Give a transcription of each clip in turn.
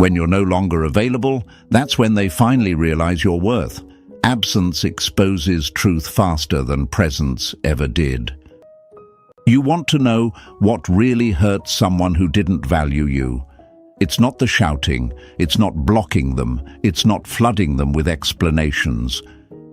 When you're no longer available, that's when they finally realize your worth. Absence exposes truth faster than presence ever did. You want to know what really hurts someone who didn't value you. It's not the shouting, it's not blocking them, it's not flooding them with explanations.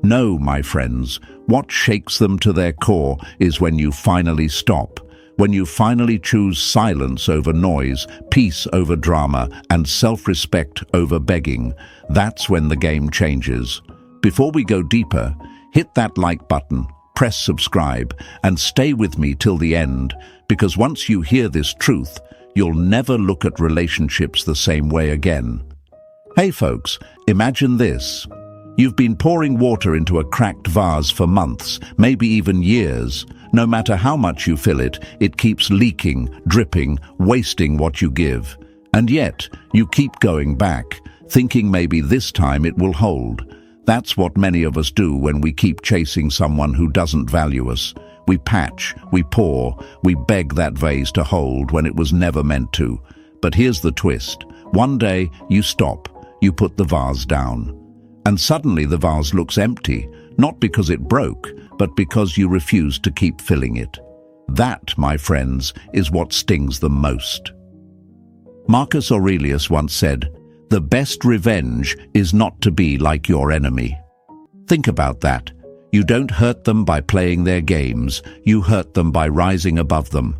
No, my friends, what shakes them to their core is when you finally stop, when you finally choose silence over noise, peace over drama, and self-respect over begging. That's when the game changes. Before we go deeper, hit that like button, press subscribe, and stay with me till the end, because once you hear this truth, you'll never look at relationships the same way again. Hey folks, imagine this. You've been pouring water into a cracked vase for months, maybe even years. No matter how much you fill it, it keeps leaking, dripping, wasting what you give. And yet, you keep going back, thinking maybe this time it will hold. That's what many of us do when we keep chasing someone who doesn't value us. We patch, we pour, we beg that vase to hold when it was never meant to. But here's the twist. One day, you stop, you put the vase down. And suddenly the vase looks empty, not because it broke, but because you refuse to keep filling it. That, my friends, is what stings them most. Marcus Aurelius once said, "The best revenge is not to be like your enemy." Think about that. You don't hurt them by playing their games, you hurt them by rising above them.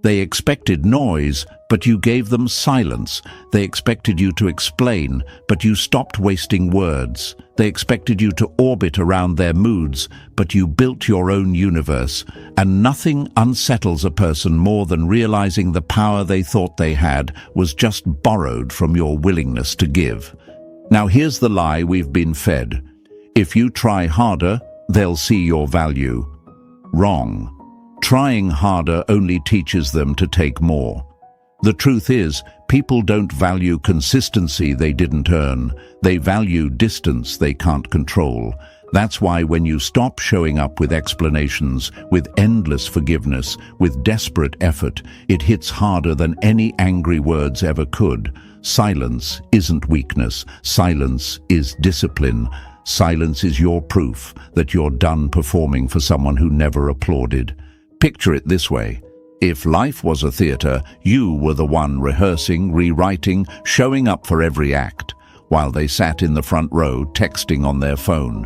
They expected noise, but you gave them silence. They expected you to explain, but you stopped wasting words. They expected you to orbit around their moods, but you built your own universe. And nothing unsettles a person more than realizing the power they thought they had was just borrowed from your willingness to give. Now here's the lie we've been fed. If you try harder, they'll see your value. Wrong. Trying harder only teaches them to take more. The truth is, people don't value consistency they didn't earn. They value distance they can't control. That's why when you stop showing up with explanations, with endless forgiveness, with desperate effort, it hits harder than any angry words ever could. Silence isn't weakness. Silence is discipline. Silence is your proof that you're done performing for someone who never applauded. Picture it this way. If life was a theater, you were the one rehearsing, rewriting, showing up for every act, while they sat in the front row texting on their phone.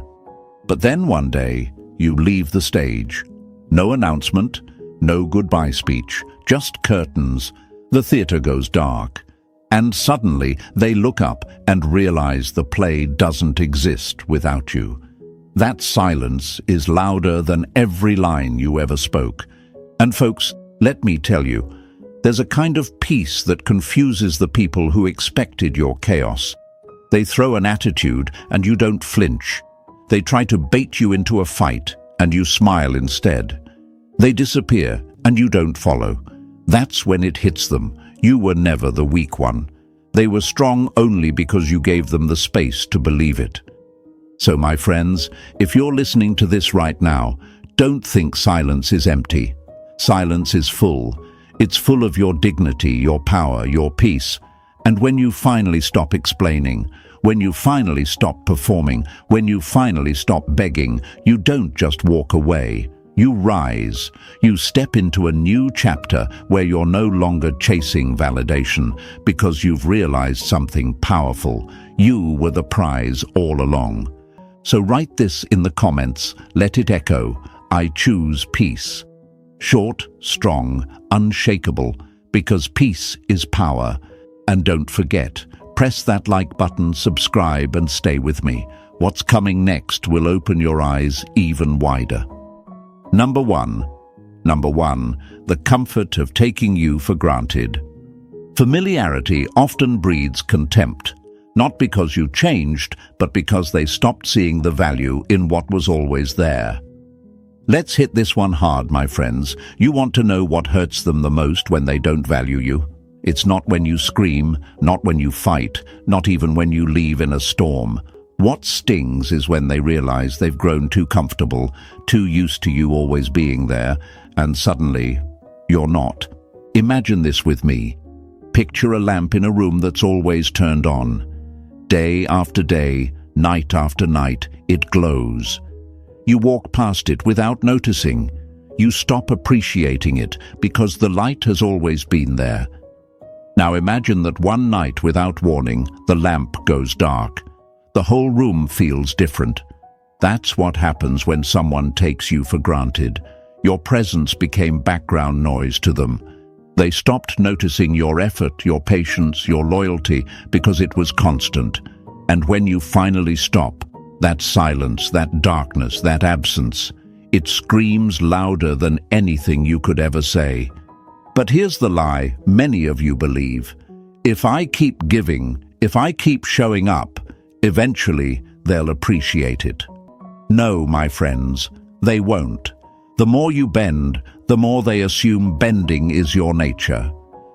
But then one day, you leave the stage. No announcement, no goodbye speech, just curtains. The theater goes dark. And suddenly, they look up and realize the play doesn't exist without you. That silence is louder than every line you ever spoke. And folks, let me tell you, there's a kind of peace that confuses the people who expected your chaos. They throw an attitude and you don't flinch. They try to bait you into a fight and you smile instead. They disappear and you don't follow. That's when it hits them. You were never the weak one. They were strong only because you gave them the space to believe it. So my friends, if you're listening to this right now, don't think silence is empty. Silence is full. It's full of your dignity, your power, your peace. And when you finally stop explaining, when you finally stop performing, when you finally stop begging, you don't just walk away. You rise. You step into a new chapter where you're no longer chasing validation because you've realized something powerful. You were the prize all along. So write this in the comments. Let it echo. I choose peace. Short, strong, unshakable, because peace is power. And don't forget, press that like button, subscribe, and stay with me. What's coming next will open your eyes even wider. Number one, the comfort of taking you for granted. Familiarity often breeds contempt, not because you changed, but because they stopped seeing the value in what was always there. Let's hit this one hard, my friends. You want to know what hurts them the most when they don't value you? It's not when you scream, not when you fight, not even when you leave in a storm. What stings is when they realize they've grown too comfortable, too used to you always being there, and suddenly, you're not. Imagine this with me. Picture a lamp in a room that's always turned on. Day after day, night after night, it glows. You walk past it without noticing. You stop appreciating it because the light has always been there. Now imagine that one night, without warning, the lamp goes dark. The whole room feels different. That's what happens when someone takes you for granted. Your presence became background noise to them. They stopped noticing your effort, your patience, your loyalty, because it was constant. And when you finally stop, that silence, that darkness, that absence, it screams louder than anything you could ever say. But here's the lie many of you believe. If I keep giving, if I keep showing up, eventually they'll appreciate it. No, my friends, they won't. The more you bend, the more they assume bending is your nature.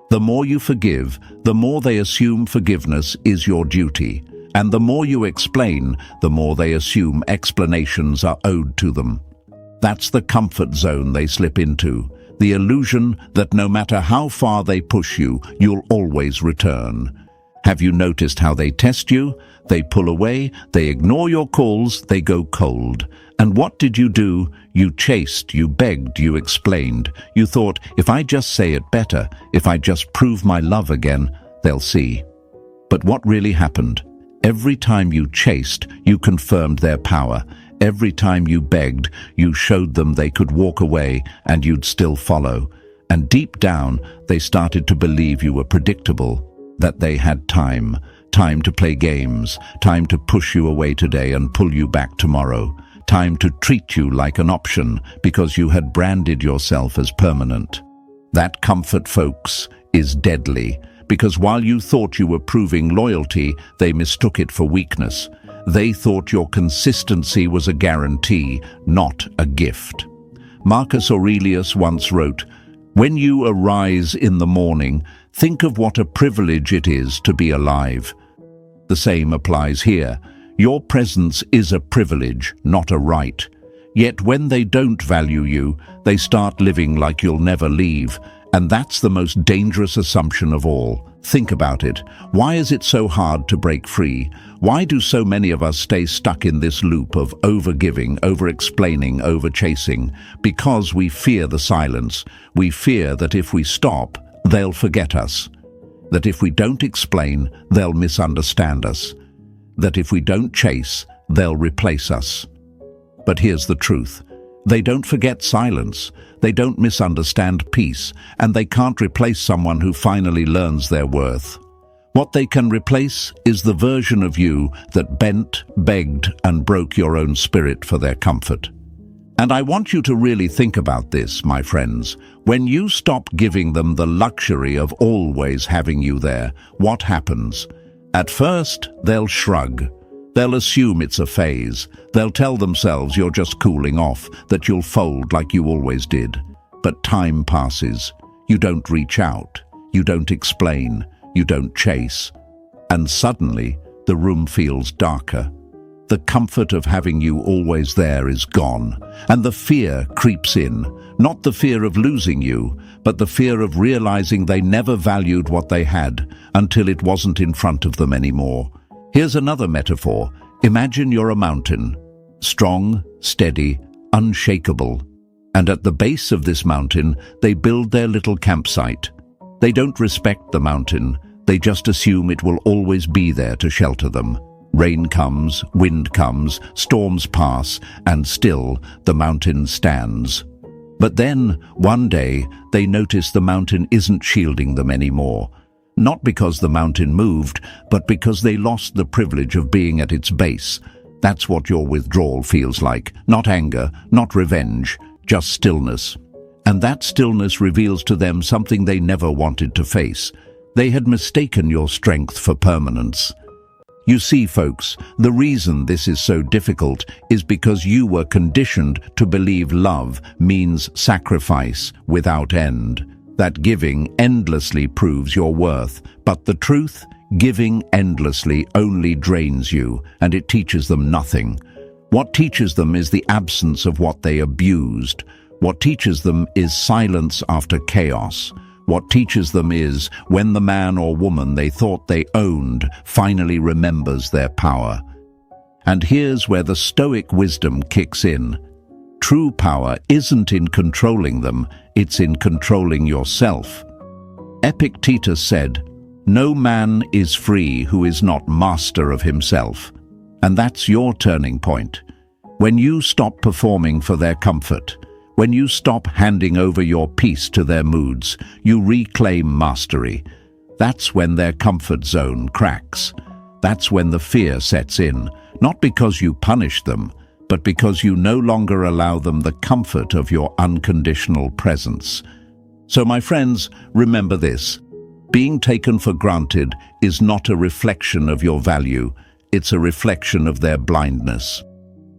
The more you forgive, the more they assume forgiveness is your duty. And the more you explain, the more they assume explanations are owed to them. That's the comfort zone they slip into, the illusion that no matter how far they push you, you'll always return. Have you noticed how they test you? They pull away, they ignore your calls, they go cold. And what did you do? You chased, you begged, you explained. You thought, if I just say it better, if I just prove my love again, they'll see. But what really happened? Every time you chased, you confirmed their power. Every time you begged, you showed them they could walk away and you'd still follow. And deep down, they started to believe you were predictable, that they had time to play games, time to push you away today and pull you back tomorrow, time to treat you like an option because you had branded yourself as permanent. That comfort, folks, is deadly, because while you thought you were proving loyalty, they mistook it for weakness. They thought your consistency was a guarantee, not a gift. Marcus Aurelius once wrote, "When you arise in the morning, think of what a privilege it is to be alive." The same applies here. Your presence is a privilege, not a right. Yet when they don't value you, they start living like you'll never leave. And that's the most dangerous assumption of all. Think about it. Why is it so hard to break free? Why do so many of us stay stuck in this loop of over-giving, over-explaining, over-chasing? Because we fear the silence. We fear that if we stop, they'll forget us. That if we don't explain, they'll misunderstand us. That if we don't chase, they'll replace us. But here's the truth. They don't forget silence, they don't misunderstand peace, and they can't replace someone who finally learns their worth. What they can replace is the version of you that bent, begged, and broke your own spirit for their comfort. And I want you to really think about this, my friends. When you stop giving them the luxury of always having you there, what happens? At first, they'll shrug. They'll assume it's a phase. They'll tell themselves you're just cooling off, that you'll fold like you always did. But time passes. You don't reach out. You don't explain. You don't chase. And suddenly, the room feels darker. The comfort of having you always there is gone. And the fear creeps in. Not the fear of losing you, but the fear of realizing they never valued what they had until it wasn't in front of them anymore. Here's another metaphor. Imagine you're a mountain, strong, steady, unshakable. And at the base of this mountain, they build their little campsite. They don't respect the mountain. They just assume it will always be there to shelter them. Rain comes, wind comes, storms pass, and still the mountain stands. But then, one day, they notice the mountain isn't shielding them anymore. Not because the mountain moved, but because they lost the privilege of being at its base. That's what your withdrawal feels like. Not anger, not revenge, just stillness. And that stillness reveals to them something they never wanted to face. They had mistaken your strength for permanence. You see, folks, the reason this is so difficult is because you were conditioned to believe love means sacrifice without end. That giving endlessly proves your worth. But the truth, giving endlessly only drains you, and it teaches them nothing. What teaches them is the absence of what they abused. What teaches them is silence after chaos. What teaches them is when the man or woman they thought they owned finally remembers their power. And here's where the Stoic wisdom kicks in. True power isn't in controlling them, it's in controlling yourself. Epictetus said, "No man is free who is not master of himself." And that's your turning point. When you stop performing for their comfort, when you stop handing over your peace to their moods, you reclaim mastery. That's when their comfort zone cracks. That's when the fear sets in, not because you punish them, but because you no longer allow them the comfort of your unconditional presence. So my friends, remember this. Being taken for granted is not a reflection of your value, it's a reflection of their blindness.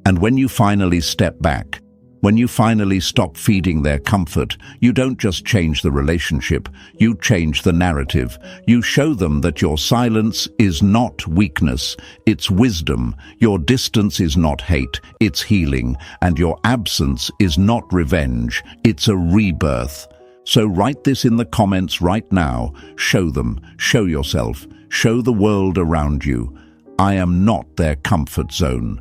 And when you finally step back, when you finally stop feeding their comfort, you don't just change the relationship, you change the narrative. You show them that your silence is not weakness, it's wisdom. Your distance is not hate, it's healing. And your absence is not revenge, it's a rebirth. So write this in the comments right now. Show them, show yourself, show the world around you. I am not their comfort zone.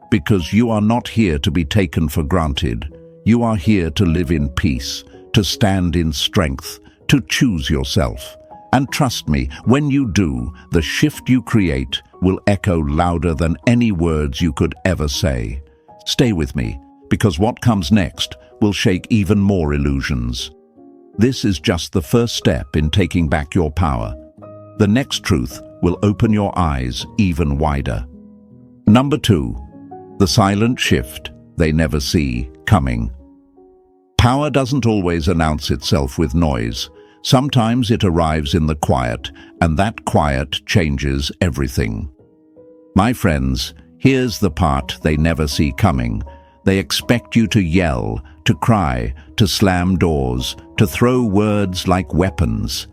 Because you are not here to be taken for granted. You are here to live in peace, to stand in strength, to choose yourself. And trust me, when you do, the shift you create will echo louder than any words you could ever say. Stay with me, because what comes next will shake even more illusions. This is just the first step in taking back your power. The next truth will open your eyes even wider. Number 2. The silent shift they never see coming. Power doesn't always announce itself with noise. Sometimes it arrives in the quiet, and that quiet changes everything. My friends, here's the part they never see coming. They expect you to yell, to cry, to slam doors, to throw words like weapons.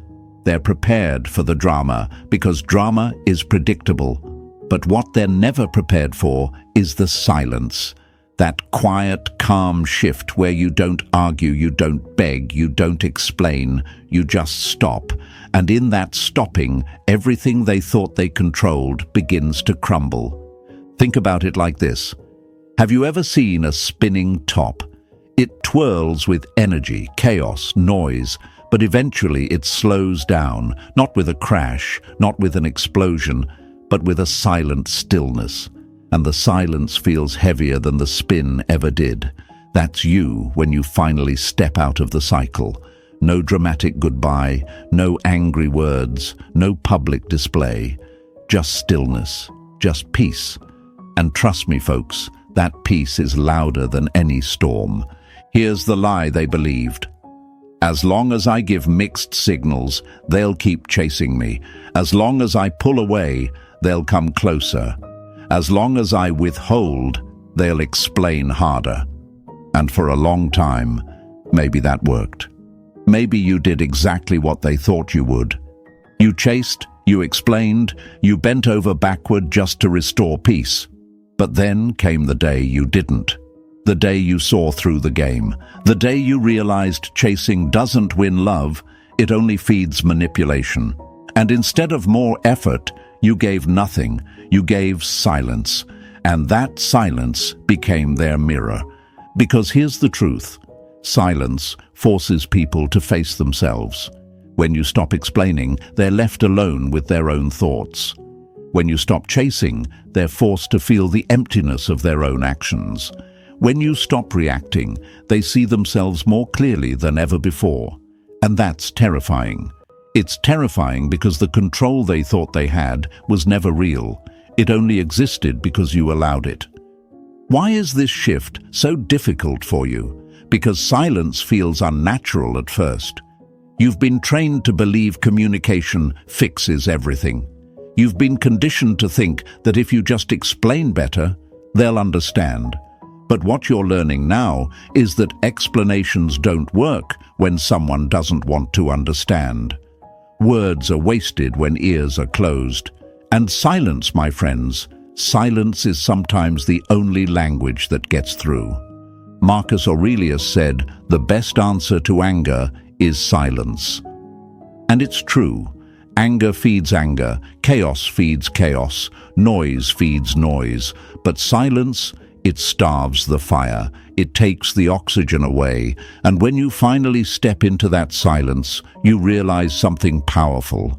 They're prepared for the drama because drama is predictable. But what they're never prepared for is the silence. That quiet, calm shift where you don't argue, you don't beg, you don't explain, you just stop. And in that stopping, everything they thought they controlled begins to crumble. Think about it like this. Have you ever seen a spinning top? It twirls with energy, chaos, noise, but eventually it slows down, not with a crash, not with an explosion, but with a silent stillness. And the silence feels heavier than the spin ever did. That's you when you finally step out of the cycle. No dramatic goodbye, no angry words, no public display. Just stillness, just peace. And trust me, folks, that peace is louder than any storm. Here's the lie they believed. As long as I give mixed signals, they'll keep chasing me. As long as I pull away, they'll come closer. As long as I withhold, they'll explain harder. And for a long time, maybe that worked. Maybe you did exactly what they thought you would. You chased, you explained, you bent over backward just to restore peace. But then came the day you didn't. The day you saw through the game. The day you realized chasing doesn't win love, it only feeds manipulation. And instead of more effort, you gave nothing, you gave silence. And that silence became their mirror. Because here's the truth. Silence forces people to face themselves. When you stop explaining, they're left alone with their own thoughts. When you stop chasing, they're forced to feel the emptiness of their own actions. When you stop reacting, they see themselves more clearly than ever before. And that's terrifying. It's terrifying because the control they thought they had was never real. It only existed because you allowed it. Why is this shift so difficult for you? Because silence feels unnatural at first. You've been trained to believe communication fixes everything. You've been conditioned to think that if you just explain better, they'll understand. But what you're learning now is that explanations don't work when someone doesn't want to understand. Words are wasted when ears are closed. And silence, my friends, silence is sometimes the only language that gets through. Marcus Aurelius said, "The best answer to anger is silence." And it's true. Anger feeds anger, chaos feeds chaos, noise feeds noise. But silence, it starves the fire, it takes the oxygen away. And when you finally step into that silence, you realize something powerful.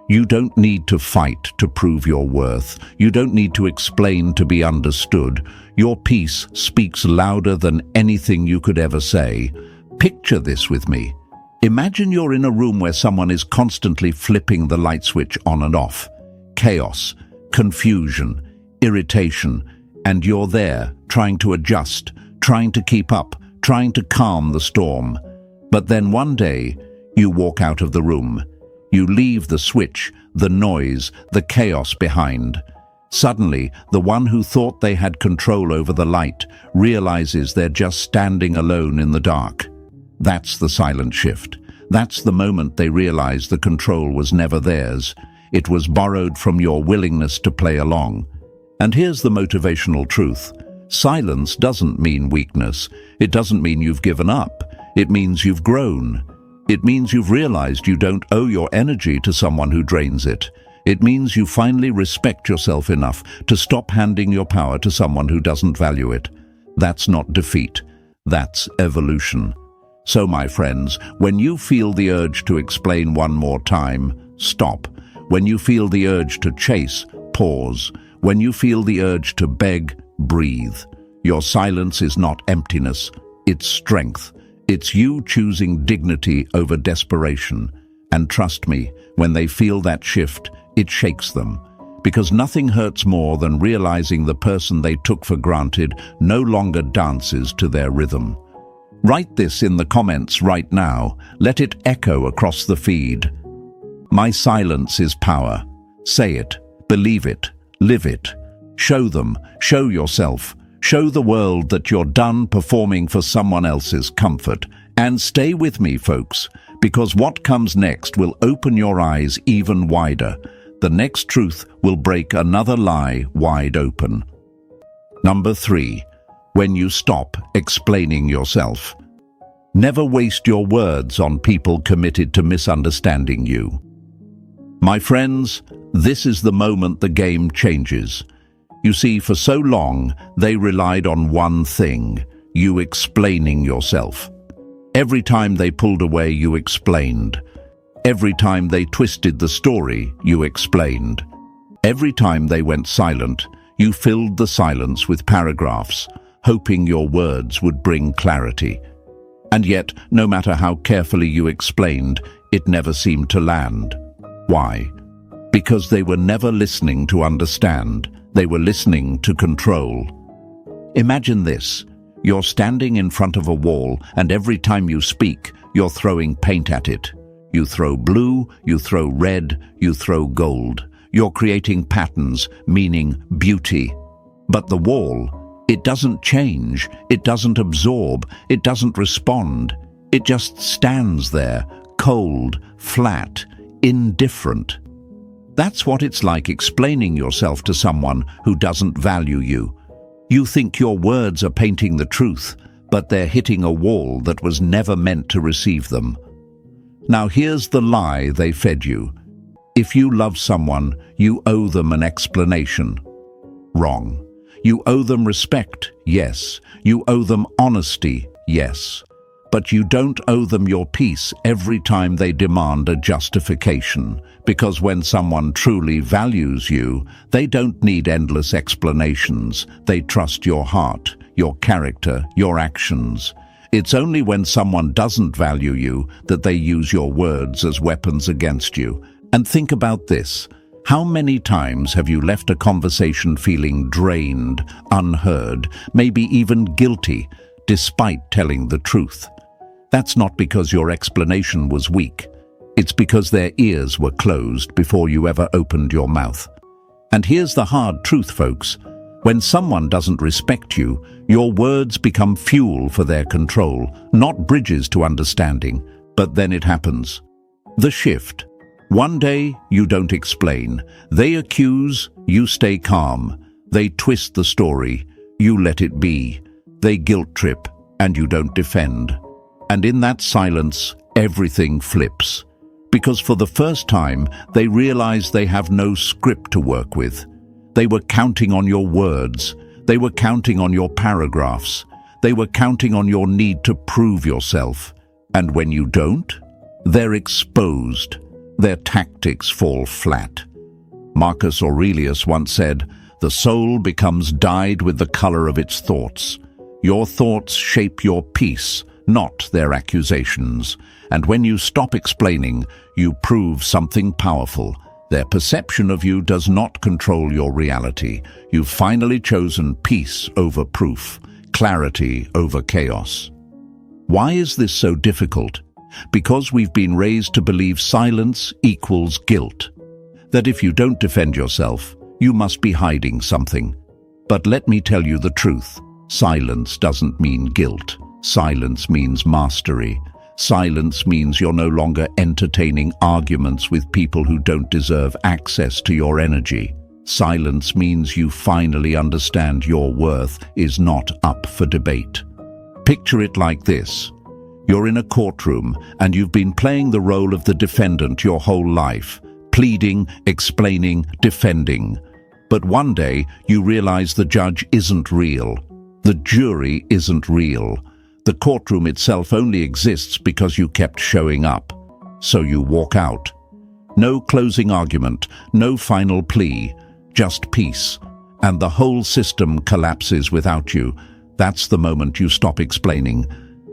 You don't need to fight to prove your worth. You don't need to explain to be understood. Your peace speaks louder than anything you could ever say. Picture this with me. Imagine you're in a room where someone is constantly flipping the light switch on and off. Chaos, confusion, irritation, and you're there, trying to adjust, trying to keep up, trying to calm the storm. But then one day, you walk out of the room. You leave the switch, the noise, the chaos behind. Suddenly, the one who thought they had control over the light realizes they're just standing alone in the dark. That's the silent shift. That's the moment they realize the control was never theirs. It was borrowed from your willingness to play along. And here's the motivational truth. Silence doesn't mean weakness. It doesn't mean you've given up. It means you've grown. It means you've realized you don't owe your energy to someone who drains it. It means you finally respect yourself enough to stop handing your power to someone who doesn't value it. That's not defeat. That's evolution. So, my friends, when you feel the urge to explain one more time, stop. When you feel the urge to chase, pause. When you feel the urge to beg, breathe. Your silence is not emptiness, it's strength. It's you choosing dignity over desperation. And trust me, when they feel that shift, it shakes them. Because nothing hurts more than realizing the person they took for granted no longer dances to their rhythm. Write this in the comments right now. Let it echo across the feed. My silence is power. Say it, believe it, live it. Show them, show yourself. Show the world that you're done performing for someone else's comfort. And stay with me, folks, because what comes next will open your eyes even wider. The next truth will break another lie wide open. Number 3. When you stop explaining yourself. Never waste your words on people committed to misunderstanding you. My friends, this is the moment the game changes. You see, for so long, they relied on one thing, you explaining yourself. Every time they pulled away, you explained. Every time they twisted the story, you explained. Every time they went silent, you filled the silence with paragraphs, hoping your words would bring clarity. And yet, no matter how carefully you explained, it never seemed to land. Why? Because they were never listening to understand. They were listening to control. Imagine this. You're standing in front of a wall, and every time you speak, you're throwing paint at it. You throw blue, you throw red, you throw gold. You're creating patterns, meaning beauty. But the wall, it doesn't change, it doesn't absorb, it doesn't respond. It just stands there, cold, flat, indifferent. That's what it's like explaining yourself to someone who doesn't value you. You think your words are painting the truth, but they're hitting a wall that was never meant to receive them. Now here's the lie they fed you. If you love someone, you owe them an explanation. Wrong. You owe them respect, yes. You owe them honesty, yes. But you don't owe them your peace every time they demand a justification. Because when someone truly values you, they don't need endless explanations. They trust your heart, your character, your actions. It's only when someone doesn't value you that they use your words as weapons against you. And think about this. How many times have you left a conversation feeling drained, unheard, maybe even guilty, despite telling the truth? That's not because your explanation was weak. It's because their ears were closed before you ever opened your mouth. And here's the hard truth, folks. When someone doesn't respect you, your words become fuel for their control, not bridges to understanding. But then it happens. The shift. One day, you don't explain. They accuse, you stay calm. They twist the story, you let it be. They guilt trip, and you don't defend. And in that silence, everything flips. Because for the first time, they realize they have no script to work with. They were counting on your words. They were counting on your paragraphs. They were counting on your need to prove yourself. And when you don't, they're exposed. Their tactics fall flat. Marcus Aurelius once said, "The soul becomes dyed with the color of its thoughts. Your thoughts shape your peace, not their accusations. And when you stop explaining, you prove something powerful. Their perception of you does not control your reality. You've finally chosen peace over proof, clarity over chaos." Why is this so difficult? Because we've been raised to believe silence equals guilt. That if you don't defend yourself, you must be hiding something. But let me tell you the truth. Silence doesn't mean guilt. Silence means mastery. Silence means you're no longer entertaining arguments with people who don't deserve access to your energy. Silence means you finally understand your worth is not up for debate. Picture it like this. You're in a courtroom and you've been playing the role of the defendant your whole life, pleading, explaining, defending. But one day you realize the judge isn't real. The jury isn't real. The courtroom itself only exists because you kept showing up. So you walk out. No closing argument, no final plea, just peace. And the whole system collapses without you. That's the moment you stop explaining.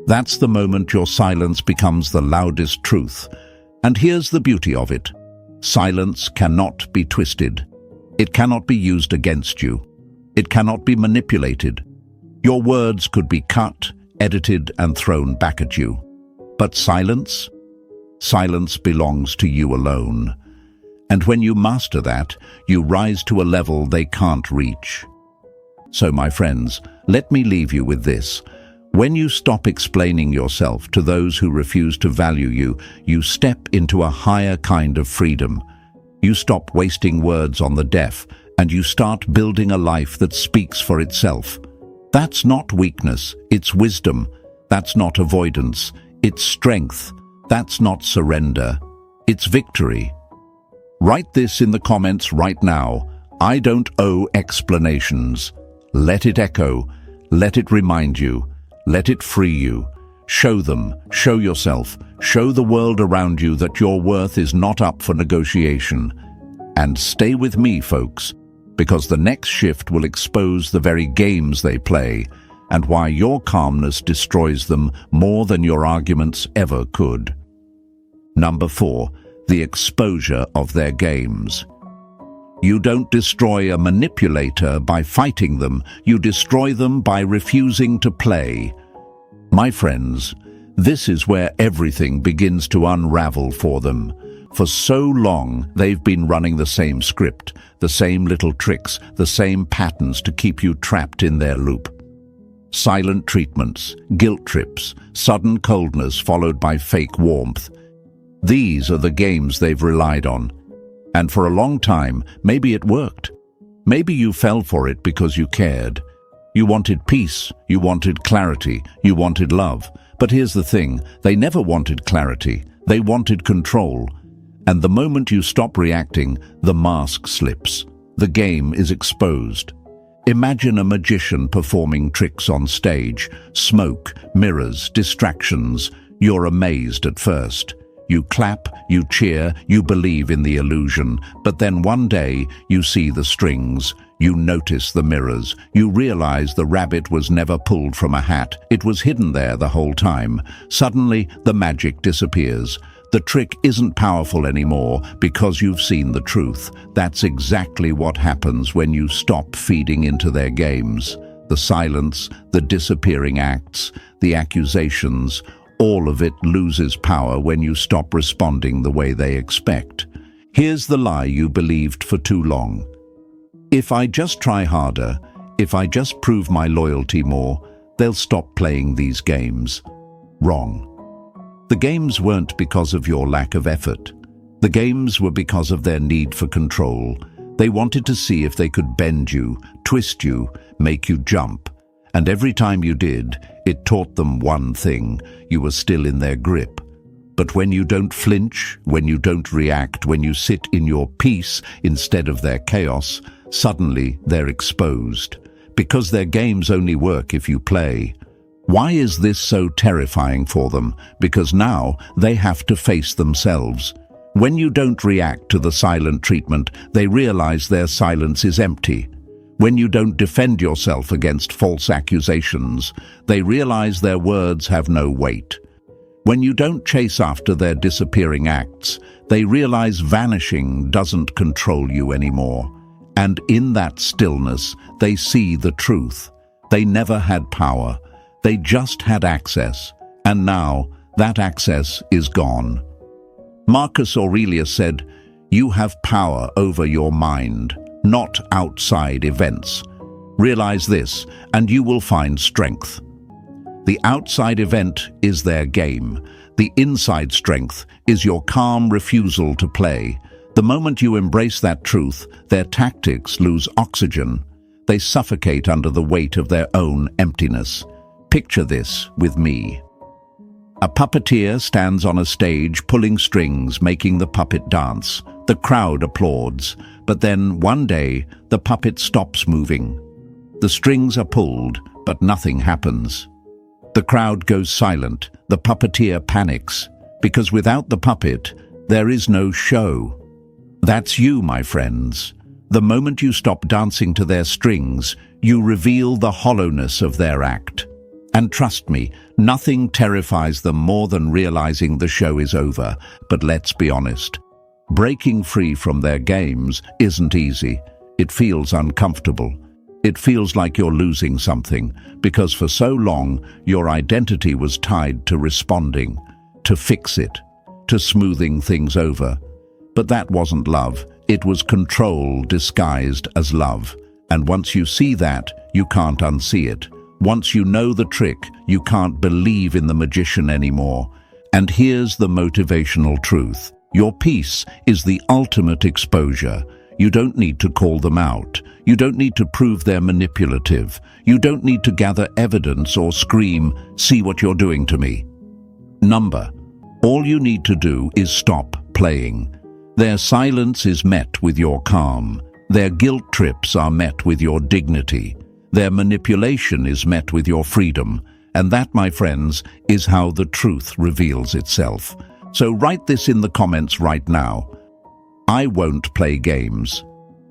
That's the moment your silence becomes the loudest truth. And here's the beauty of it. Silence cannot be twisted. It cannot be used against you. It cannot be manipulated. Your words could be cut, edited, and thrown back at you. But silence? Silence belongs to you alone. And when you master that, you rise to a level they can't reach. So, my friends, let me leave you with this. When you stop explaining yourself to those who refuse to value you, you step into a higher kind of freedom. You stop wasting words on the deaf, and you start building a life that speaks for itself. That's not weakness, it's wisdom. That's not avoidance, it's strength. That's not surrender, it's victory. Write this in the comments right now. I don't owe explanations. Let it echo. Let it remind you. Let it free you. Show them, show yourself, show the world around you that your worth is not up for negotiation. And stay with me, folks, because the next shift will expose the very games they play and why your calmness destroys them more than your arguments ever could. Number 4, the exposure of their games. You don't destroy a manipulator by fighting them, you destroy them by refusing to play. My friends, this is where everything begins to unravel for them. For so long, they've been running the same script, the same little tricks, the same patterns to keep you trapped in their loop. Silent treatments, guilt trips, sudden coldness followed by fake warmth. These are the games they've relied on. And for a long time, maybe it worked. Maybe you fell for it because you cared. You wanted peace, you wanted clarity, you wanted love. But here's the thing, they never wanted clarity, they wanted control. And the moment you stop reacting, the mask slips. The game is exposed. Imagine a magician performing tricks on stage. Smoke, mirrors, distractions. You're amazed at first. You clap, you cheer, you believe in the illusion, but then one day you see the strings, you notice the mirrors, you realize the rabbit was never pulled from a hat, it was hidden there the whole time. Suddenly, the magic disappears. The trick isn't powerful anymore because you've seen the truth. That's exactly what happens when you stop feeding into their games. The silence, the disappearing acts, the accusations, all of it loses power when you stop responding the way they expect. Here's the lie you believed for too long. If I just try harder, if I just prove my loyalty more, they'll stop playing these games. Wrong. The games weren't because of your lack of effort. The games were because of their need for control. They wanted to see if they could bend you, twist you, make you jump. And every time you did, it taught them one thing: you were still in their grip. But when you don't flinch, when you don't react, when you sit in your peace instead of their chaos, suddenly they're exposed. Because their games only work if you play. Why is this so terrifying for them? Because now they have to face themselves. When you don't react to the silent treatment, they realize their silence is empty. When you don't defend yourself against false accusations, they realize their words have no weight. When you don't chase after their disappearing acts, they realize vanishing doesn't control you anymore. And in that stillness, they see the truth. They never had power. They just had access. And now, that access is gone. Marcus Aurelius said, "You have power over your mind, not outside events. Realize this, and you will find strength." The outside event is their game. The inside strength is your calm refusal to play. The moment you embrace that truth, their tactics lose oxygen. They suffocate under the weight of their own emptiness. Picture this with me. A puppeteer stands on a stage pulling strings, making the puppet dance. The crowd applauds, but then one day the puppet stops moving. The strings are pulled, but nothing happens. The crowd goes silent. The puppeteer panics, because without the puppet, there is no show. That's you, my friends. The moment you stop dancing to their strings, you reveal the hollowness of their act. And trust me, nothing terrifies them more than realizing the show is over. But let's be honest, breaking free from their games isn't easy. It feels uncomfortable. It feels like you're losing something, because for so long, your identity was tied to responding, to fix it, to smoothing things over. But that wasn't love. It was control disguised as love. And once you see that, you can't unsee it. Once you know the trick, you can't believe in the magician anymore. And here's the motivational truth. Your peace is the ultimate exposure. You don't need to call them out. You don't need to prove they're manipulative. You don't need to gather evidence or scream, "See what you're doing to me." All you need to do is stop playing. Their silence is met with your calm. Their guilt trips are met with your dignity. Their manipulation is met with your freedom. And that, my friends, is how the truth reveals itself. So write this in the comments right now. I won't play games.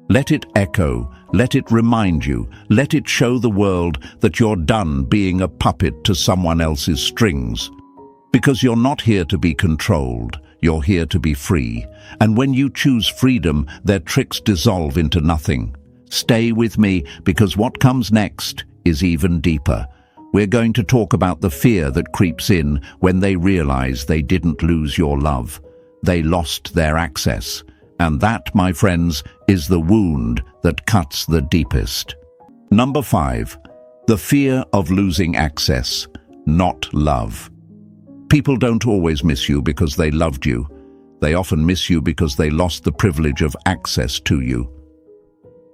Let it echo, let it remind you, let it show the world that you're done being a puppet to someone else's strings. Because you're not here to be controlled, you're here to be free. And when you choose freedom, their tricks dissolve into nothing. Stay with me, because what comes next is even deeper. We're going to talk about the fear that creeps in when they realize they didn't lose your love. They lost their access. And that, my friends, is the wound that cuts the deepest. 5. The fear of losing access, not love. People don't always miss you because they loved you. They often miss you because they lost the privilege of access to you.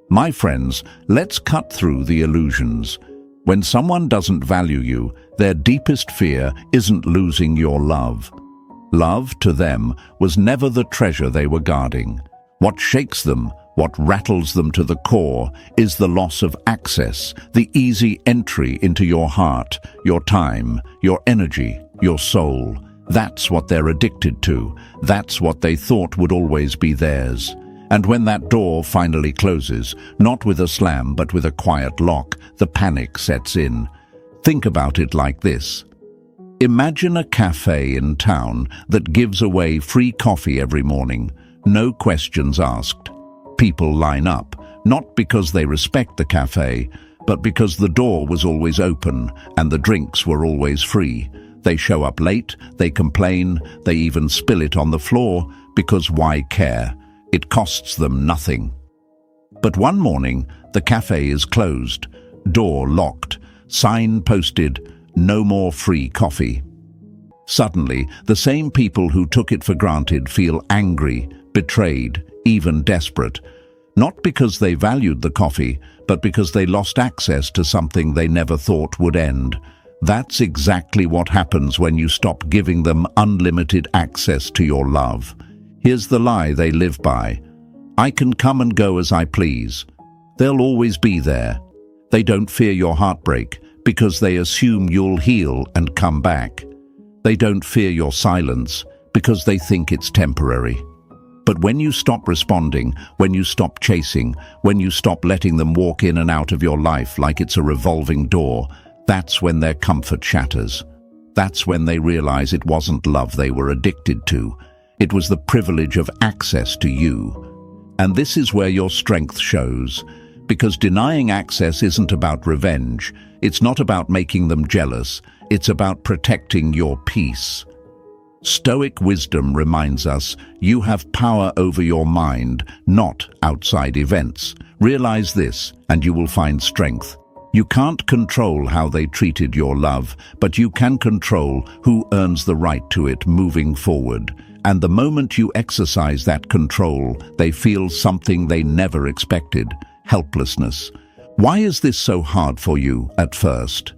My friends, let's cut through the illusions. When someone doesn't value you, their deepest fear isn't losing your love. Love, to them, was never the treasure they were guarding. What shakes them, what rattles them to the core, is the loss of access, the easy entry into your heart, your time, your energy, your soul. That's what they're addicted to. That's what they thought would always be theirs. And when that door finally closes, not with a slam but with a quiet lock, the panic sets in. Think about it like this. Imagine a cafe in town that gives away free coffee every morning, no questions asked. People line up, not because they respect the cafe, but because the door was always open and the drinks were always free. They show up late, they complain, they even spill it on the floor, because why care? It costs them nothing. But one morning, the cafe is closed, door locked, sign posted, "No more free coffee." Suddenly, the same people who took it for granted feel angry, betrayed, even desperate. Not because they valued the coffee, but because they lost access to something they never thought would end. That's exactly what happens when you stop giving them unlimited access to your love. Here's the lie they live by. I can come and go as I please. They'll always be there. They don't fear your heartbreak because they assume you'll heal and come back. They don't fear your silence because they think it's temporary. But when you stop responding, when you stop chasing, when you stop letting them walk in and out of your life like it's a revolving door, that's when their comfort shatters. That's when they realize it wasn't love they were addicted to. It was the privilege of access to you. And this is where your strength shows. Because denying access isn't about revenge. It's not about making them jealous. It's about protecting your peace. Stoic wisdom reminds us you have power over your mind, not outside events. Realize this, and you will find strength. You can't control how they treated your love, but you can control who earns the right to it moving forward. And the moment you exercise that control, they feel something they never expected: helplessness. Why is this so hard for you at first?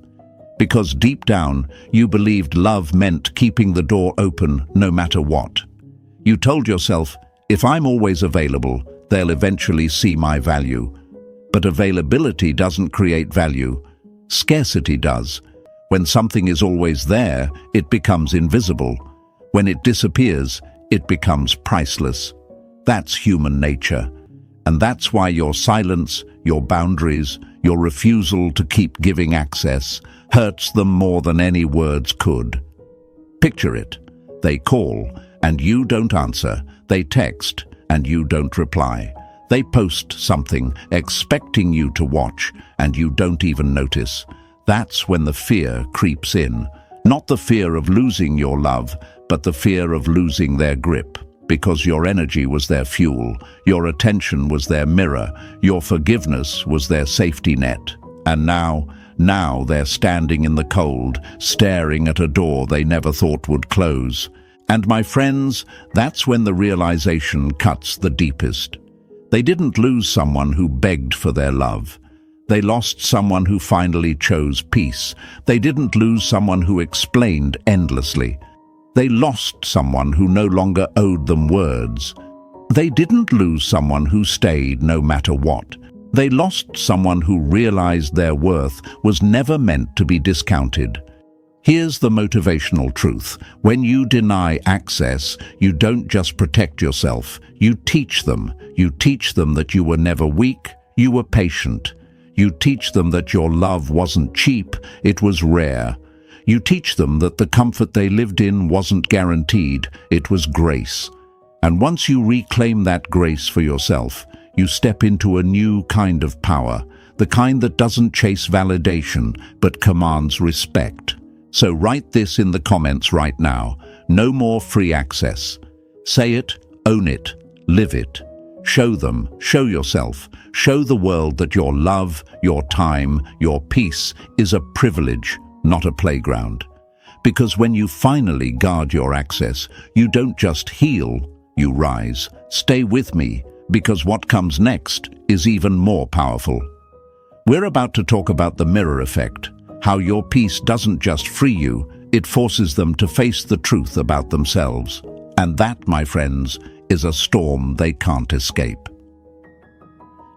Because deep down, you believed love meant keeping the door open no matter what. You told yourself, if I'm always available, they'll eventually see my value. But availability doesn't create value. Scarcity does. When something is always there, it becomes invisible. When it disappears, it becomes priceless. That's human nature. And that's why your silence, your boundaries, your refusal to keep giving access hurts them more than any words could. Picture it. They call, and you don't answer. They text, and you don't reply. They post something, expecting you to watch, and you don't even notice. That's when the fear creeps in. Not the fear of losing your love, but the fear of losing their grip. Because your energy was their fuel, your attention was their mirror, your forgiveness was their safety net. And now they're standing in the cold, staring at a door they never thought would close. And my friends, that's when the realization cuts the deepest. They didn't lose someone who begged for their love. They lost someone who finally chose peace. They didn't lose someone who explained endlessly. They lost someone who no longer owed them words. They didn't lose someone who stayed no matter what. They lost someone who realized their worth was never meant to be discounted. Here's the motivational truth. When you deny access, you don't just protect yourself, you teach them. You teach them that you were never weak, you were patient. You teach them that your love wasn't cheap, it was rare. You teach them that the comfort they lived in wasn't guaranteed, it was grace. And once you reclaim that grace for yourself, you step into a new kind of power, the kind that doesn't chase validation, but commands respect. So write this in the comments right now. No more free access. Say it, own it, live it. Show them, show yourself, show the world that your love, your time, your peace is a privilege, not a playground. Because when you finally guard your access, you don't just heal, you rise. Stay with me, because what comes next is even more powerful. We're about to talk about the mirror effect, how your peace doesn't just free you, it forces them to face the truth about themselves. And that, my friends, is a storm they can't escape.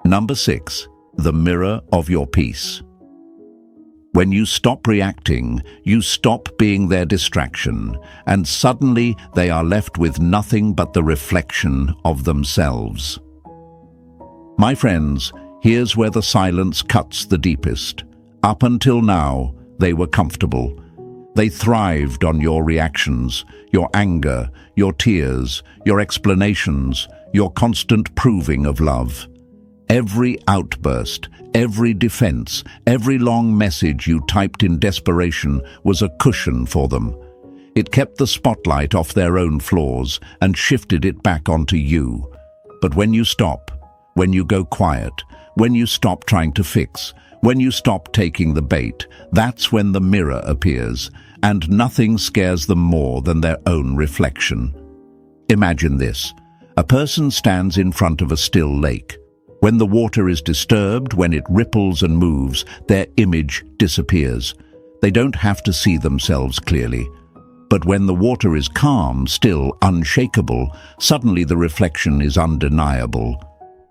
Number 6, the mirror of your peace. When you stop reacting, you stop being their distraction, and suddenly they are left with nothing but the reflection of themselves. My friends, here's where the silence cuts the deepest. Up until now, they were comfortable. They thrived on your reactions, your anger, your tears, your explanations, your constant proving of love. Every outburst, every defense, every long message you typed in desperation was a cushion for them. It kept the spotlight off their own flaws and shifted it back onto you. But when you stop, when you go quiet, when you stop trying to fix, when you stop taking the bait, that's when the mirror appears, and nothing scares them more than their own reflection. Imagine this. A person stands in front of a still lake. When the water is disturbed, when it ripples and moves, their image disappears. They don't have to see themselves clearly. But when the water is calm, still, unshakable, suddenly the reflection is undeniable.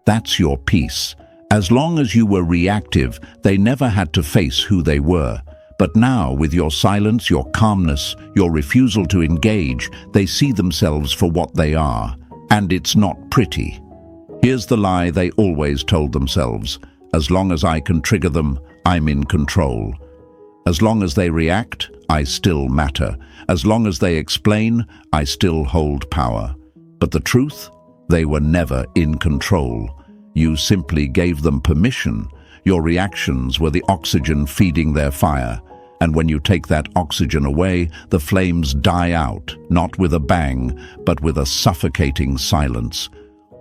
That's your peace. As long as you were reactive, they never had to face who they were. But now, with your silence, your calmness, your refusal to engage, they see themselves for what they are. And it's not pretty. Here's the lie they always told themselves. As long as I can trigger them, I'm in control. As long as they react, I still matter. As long as they explain, I still hold power. But the truth? They were never in control. You simply gave them permission. Your reactions were the oxygen feeding their fire. And when you take that oxygen away, the flames die out, not with a bang, but with a suffocating silence.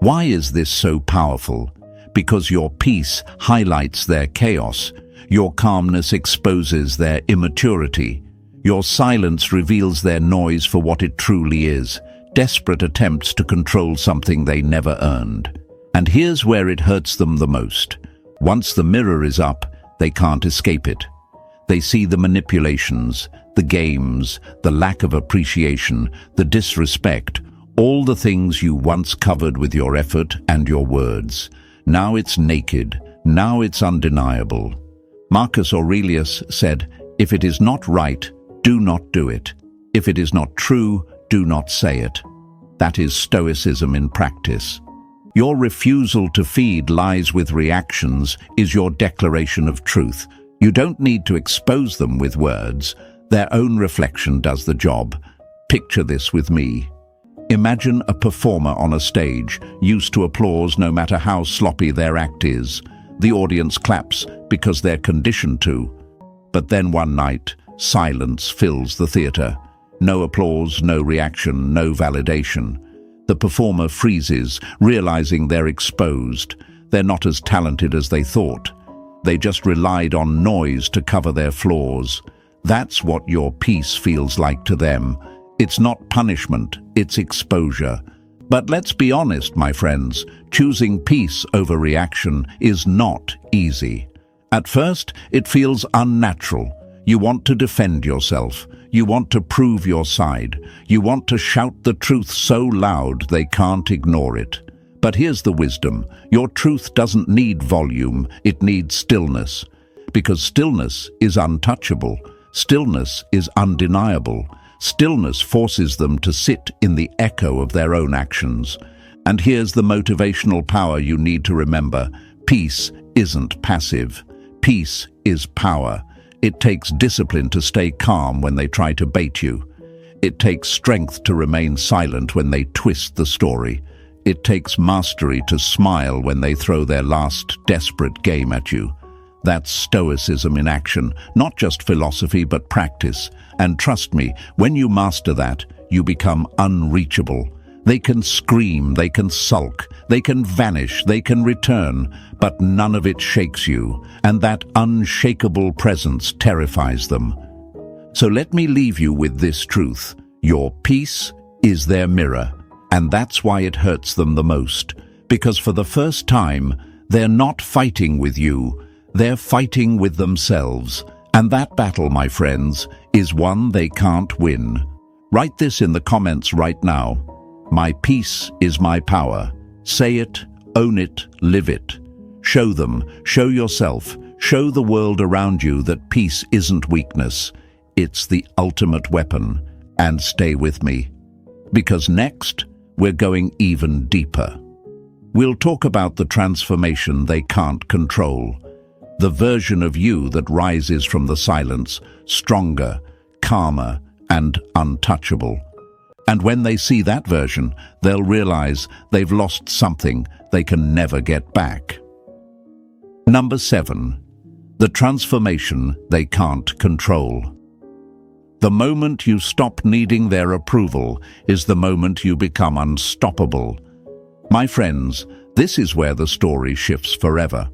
Why is this so powerful? Because your peace highlights their chaos. Your calmness exposes their immaturity. Your silence reveals their noise for what it truly is, desperate attempts to control something they never earned. And here's where it hurts them the most. Once the mirror is up, they can't escape it. They see the manipulations, the games, the lack of appreciation, the disrespect, all the things you once covered with your effort and your words. Now it's naked, now it's undeniable. Marcus Aurelius said, "If it is not right, do not do it. If it is not true, do not say it." That is Stoicism in practice. Your refusal to feed lies with reactions is your declaration of truth. You don't need to expose them with words. Their own reflection does the job. Picture this with me. Imagine a performer on a stage, used to applause no matter how sloppy their act is. The audience claps because they're conditioned to. But then one night, silence fills the theater. No applause, no reaction, no validation. The performer freezes, realizing they're exposed. They're not as talented as they thought. They just relied on noise to cover their flaws. That's what your peace feels like to them. It's not punishment, it's exposure. But let's be honest, my friends, choosing peace over reaction is not easy. At first, it feels unnatural. You want to defend yourself. You want to prove your side. You want to shout the truth so loud they can't ignore it. But here's the wisdom. Your truth doesn't need volume, it needs stillness. Because stillness is untouchable. Stillness is undeniable. Stillness forces them to sit in the echo of their own actions. And here's the motivational power you need to remember. Peace isn't passive. Peace is power. It takes discipline to stay calm when they try to bait you. It takes strength to remain silent when they twist the story. It takes mastery to smile when they throw their last desperate game at you. That's Stoicism in action, not just philosophy but practice. And trust me, when you master that, you become unreachable. They can scream, they can sulk, they can vanish, they can return, but none of it shakes you, and that unshakable presence terrifies them. So let me leave you with this truth. Your peace is their mirror, and that's why it hurts them the most. Because for the first time, they're not fighting with you, they're fighting with themselves. And that battle, my friends, is one they can't win. Write this in the comments right now. My peace is my power. Say it, own it, live it. Show them, show yourself, show the world around you that peace isn't weakness. It's the ultimate weapon. And stay with me. Because next, we're going even deeper. We'll talk about the transformation they can't control. The version of you that rises from the silence, stronger, calmer, and untouchable. And when they see that version, they'll realize they've lost something they can never get back. Number 7. The transformation they can't control. The moment you stop needing their approval is the moment you become unstoppable. My friends, this is where the story shifts forever.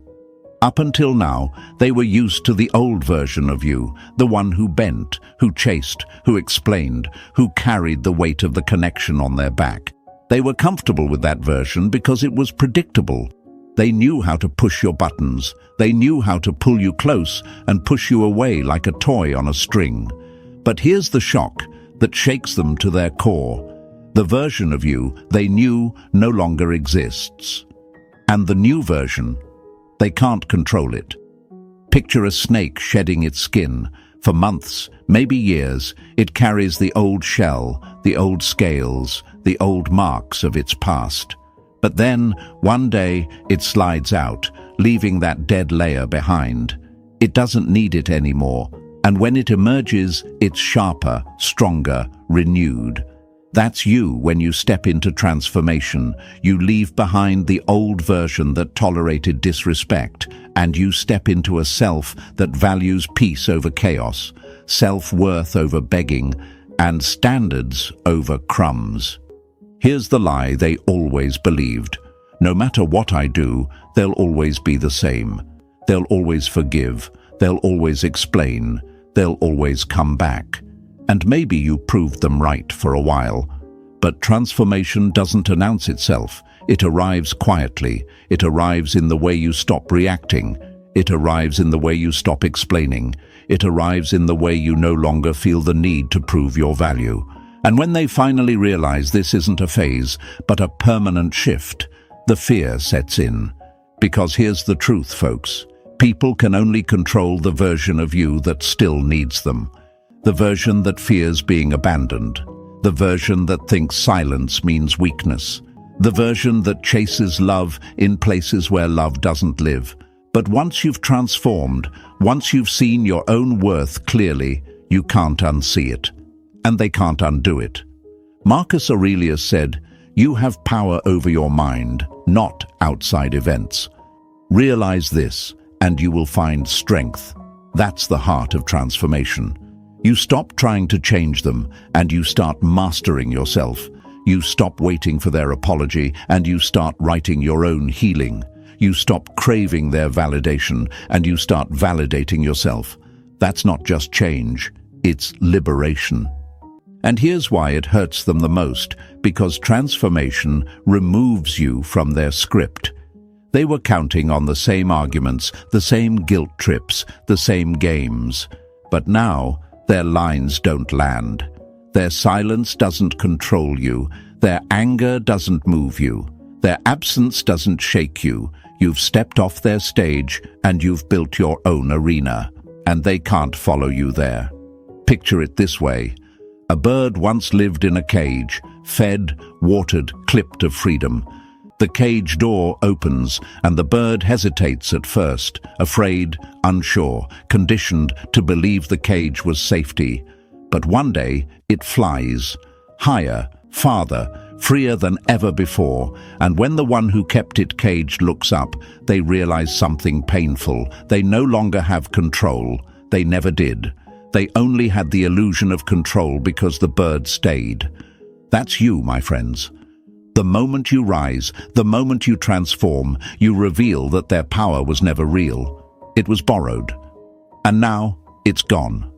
Up until now, they were used to the old version of you, the one who bent, who chased, who explained, who carried the weight of the connection on their back. They were comfortable with that version because it was predictable. They knew how to push your buttons. They knew how to pull you close and push you away like a toy on a string. But here's the shock that shakes them to their core. The version of you they knew no longer exists. And the new version, they can't control it. Picture a snake shedding its skin. For months, maybe years, it carries the old shell, the old scales, the old marks of its past. But then, one day, it slides out, leaving that dead layer behind. It doesn't need it anymore, and when it emerges, it's sharper, stronger, renewed. That's you when you step into transformation. You leave behind the old version that tolerated disrespect, and you step into a self that values peace over chaos, self-worth over begging, and standards over crumbs. Here's the lie they always believed. No matter what I do, they'll always be the same. They'll always forgive. They'll always explain. They'll always come back. And maybe you proved them right for a while. But transformation doesn't announce itself. It arrives quietly. It arrives in the way you stop reacting. It arrives in the way you stop explaining. It arrives in the way you no longer feel the need to prove your value. And when they finally realize this isn't a phase, but a permanent shift, the fear sets in. Because here's the truth, folks. People can only control the version of you that still needs them. The version that fears being abandoned. The version that thinks silence means weakness. The version that chases love in places where love doesn't live. But once you've transformed, once you've seen your own worth clearly, you can't unsee it. And they can't undo it. Marcus Aurelius said, "You have power over your mind, not outside events." Realize this, and you will find strength. That's the heart of transformation. You stop trying to change them, and you start mastering yourself. You stop waiting for their apology, and you start writing your own healing. You stop craving their validation, and you start validating yourself. That's not just change, it's liberation. And here's why it hurts them the most, because transformation removes you from their script. They were counting on the same arguments, the same guilt trips, the same games. But now, their lines don't land. Their silence doesn't control you. Their anger doesn't move you. Their absence doesn't shake you. You've stepped off their stage and you've built your own arena. And they can't follow you there. Picture it this way. A bird once lived in a cage, fed, watered, clipped of freedom. The cage door opens and the bird hesitates at first, afraid, unsure, conditioned to believe the cage was safety. But one day it flies, higher, farther, freer than ever before, and when the one who kept it caged looks up, they realize something painful. They no longer have control. They never did. They only had the illusion of control because the bird stayed. That's you, my friends. The moment you rise, the moment you transform, you reveal that their power was never real. It was borrowed. And now, it's gone.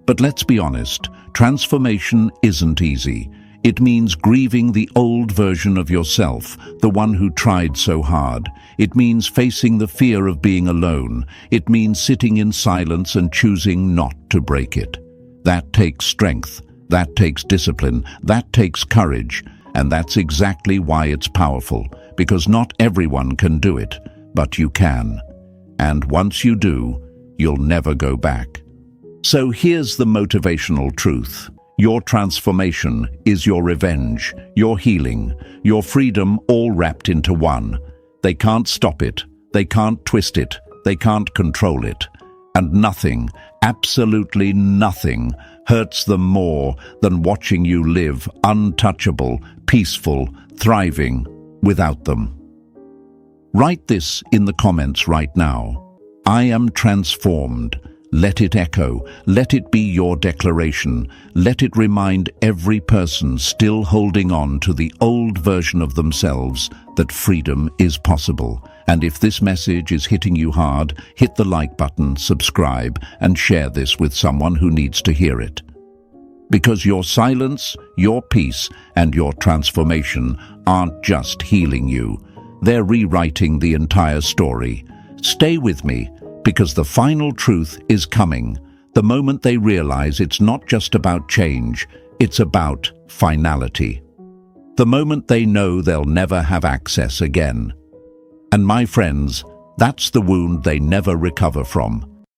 But let's be honest, transformation isn't easy. It means grieving the old version of yourself, the one who tried so hard. It means facing the fear of being alone. It means sitting in silence and choosing not to break it. That takes strength. That takes discipline. That takes courage. And that's exactly why it's powerful, because not everyone can do it, but you can. And once you do, you'll never go back. So here's the motivational truth. Your transformation is your revenge, your healing, your freedom all wrapped into one. They can't stop it, they can't twist it, they can't control it. And nothing, absolutely nothing, hurts them more than watching you live untouchable, peaceful, thriving without them. Write this in the comments right now. I am transformed. Let it echo. Let it be your declaration. Let it remind every person still holding on to the old version of themselves that freedom is possible. And if this message is hitting you hard, hit the like button, subscribe, and share this with someone who needs to hear it. Because your silence, your peace, and your transformation aren't just healing you. they're rewriting the entire story. Stay with me, because the final truth is coming, the moment they realize it's not just about change, it's about finality. The moment they know they'll never have access again. And my friends, that's the wound they never recover from.